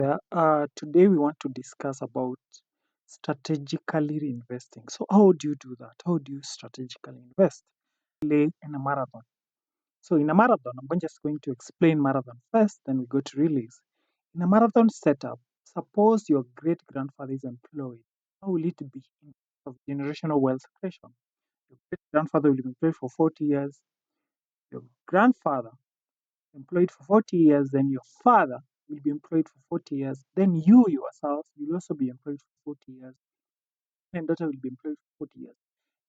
Today we want to discuss about strategically investing. So, how do you do that? How do you strategically invest? Play in a marathon. So, in a marathon, just going to explain marathon first, then we go to relays. In a marathon setup, suppose your great grandfather is employed. How will it be in terms of generational wealth creation? Your great grandfather will be employed for 40 years. Your grandfather employed for 40 years, then your father will be employed for 40 years, then you yourself will also be employed for 40 years, and daughter will be employed for 40 years.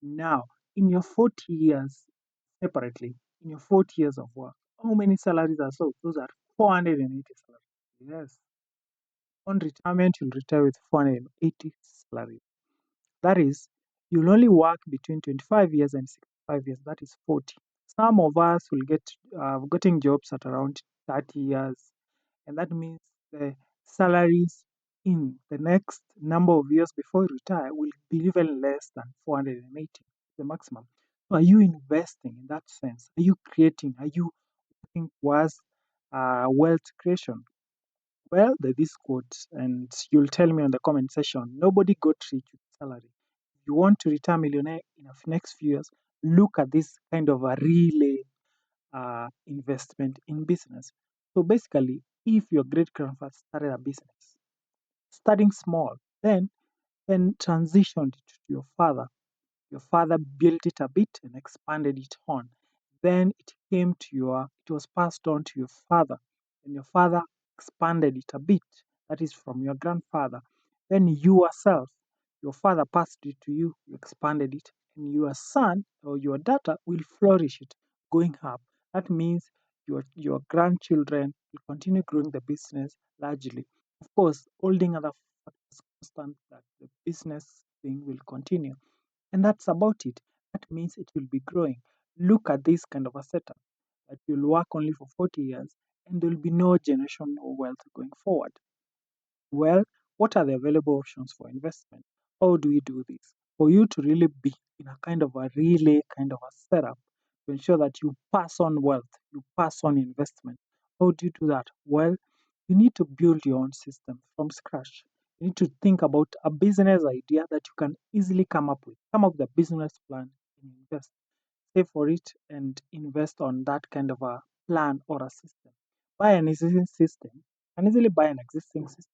Now, in your 40 years, separately, in your 40 years of work, how many salaries are sold? Those are 480 salaries. Yes. On retirement, you'll retire with 480 salaries. That is, you'll only work between 25 years and 65 years. That is 40. Some of us will getting jobs at around 30 years, and that means the salaries in the next number of years before you retire will be even less than 480, the maximum. So are you investing in that sense? Are you creating? Are you working towards wealth creation? Well, there's this quote, and you'll tell me on the comment section. Nobody got rich with salary. If you want to retire millionaire in the next few years, look at this kind of a relay investment in business. So basically, if your great grandfather started a business, starting small, then transitioned it to your father built it a bit and expanded it on. Then it was passed on to your father, and your father expanded it a bit. That is from your grandfather. Then you yourself, your father passed it to you, you expanded it, and your son or your daughter will flourish it going up. That means your grandchildren will continue growing the business largely. Of course, holding other factors constant that the business thing will continue. And that's about it. That means it will be growing. Look at this kind of a setup that you'll work only for 40 years and there will be no generational wealth going forward. Well, what are the available options for investment? How do we do this? For you to really be in a kind of a relay kind of a setup to ensure that you pass on wealth, you pass on investment. How do you do that? Well, you need to build your own system from scratch. You need to think about a business idea that you can easily come up with. Come up with a business plan and invest. Save for it and invest on that kind of a plan or a system. Buy an existing system. You can easily buy an existing system.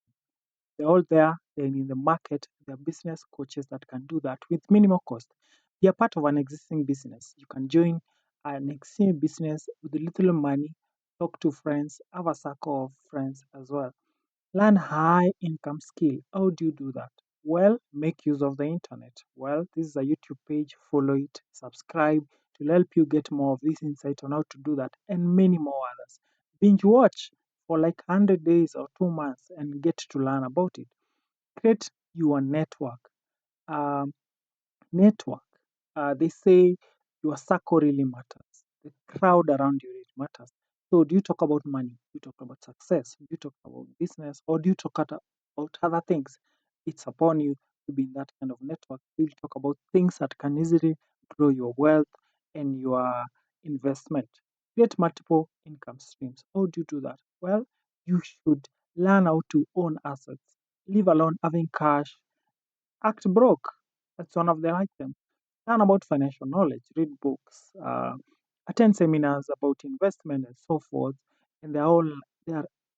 They're all there, they're in the market, there are business coaches that can do that with minimal cost. Be a part of an existing business. You can join an existing business with a little money, talk to friends, have a circle of friends as well. Learn high income skill. How do you do that? Well, make use of the internet. Well, this is a YouTube page. Follow it, subscribe. It will help you get more of this insight on how to do that and many more others. Binge watch for like 100 days or 2 months and get to learn about it. Create your network. Um, network. They say your circle really matters. The crowd around you really matters. So, do you talk about money? Do you talk about success? Do you talk about business? Or do you talk about other things? It's upon you to be in that kind of network. We'll talk about things that can easily grow your wealth and your investment. Create multiple income streams. How do you do that? Well, you should learn how to own assets. Leave alone having cash. Act broke. That's one of the items. Learn about financial knowledge, read books, attend seminars about investment and so forth. And they are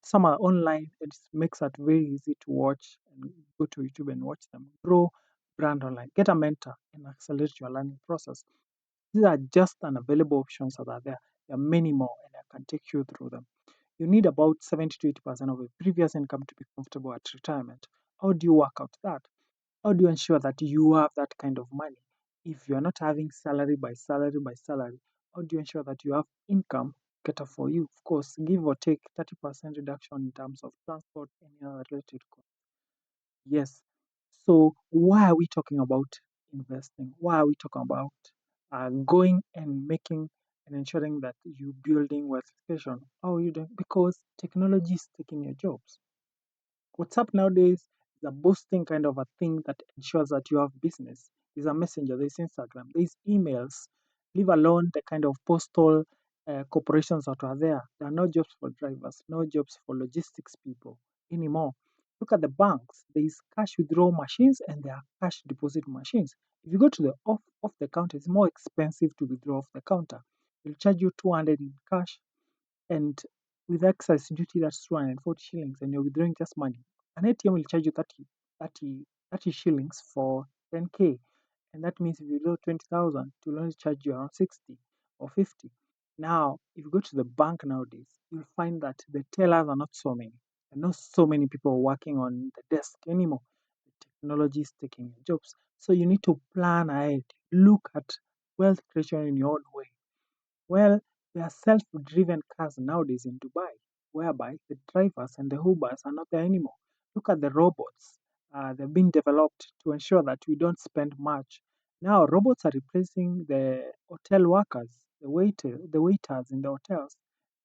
some are online. It makes it very easy to watch and go to YouTube and watch them. Grow brand online. Get a mentor and accelerate your learning process. These are just unavailable options that are there. There are many more, and I can take you through them. You need about 70 to 80% of your previous income to be comfortable at retirement. How do you work out that? How do you ensure that you have that kind of money? If you're not having salary by salary by salary, how do you ensure that you have income better for you? Of course, give or take 30% reduction in terms of transport and any other related costs. Yes. So why are we talking about investing? Why are we talking about going and making and ensuring that you building wealth creation? How are you doing? Because technology is taking your jobs. WhatsApp nowadays is a boosting kind of a thing that ensures that you have business. There's a messenger, there's Instagram, there's emails, leave alone the kind of postal corporations that are there. There are no jobs for drivers, no jobs for logistics people. anymore. Look at the banks. There is cash withdrawal machines and there are cash deposit machines. If you go to the off the counter, it's more expensive to withdraw off the counter. They'll charge you 200 in cash, and with excess duty, that's 240 shillings, and you're withdrawing just money. An ATM will charge you 30 shillings for 10K, and that means if you withdraw 20,000, it will only charge you around 60 or 50. Now, if you go to the bank nowadays, you'll find that the tellers are not so many. There are not so many people working on the desk anymore. The technology is taking your jobs. So you need to plan ahead. Look at wealth creation in your own way. Well, there are self-driven cars nowadays in Dubai, whereby the drivers and the Ubers are not there anymore. Look at the robots. They've been developed to ensure that we don't spend much. Now, robots are replacing the hotel workers, the waiters in the hotels.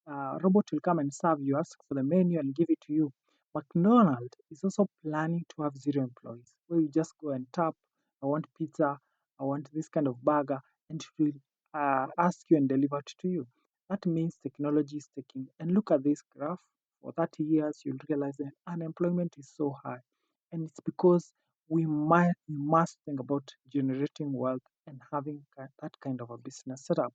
Robot will come and serve you, ask for the menu, and give it to you. McDonald's is also planning to have zero employees, where you just go and tap, I want pizza, I want this kind of burger, and it will ask you and deliver it to you. That means technology is taking. And look at this graph. For 30 years, you'll realize that unemployment is so high. And it's because we must think about generating wealth and having that kind of a business setup.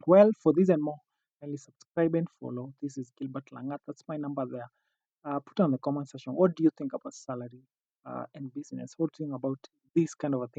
Well, for this and more, kindly subscribe and follow. This is Gilbert Langat. That's my number there. Put on the comment section. What do you think about salary and business? What do you think about this kind of a thing?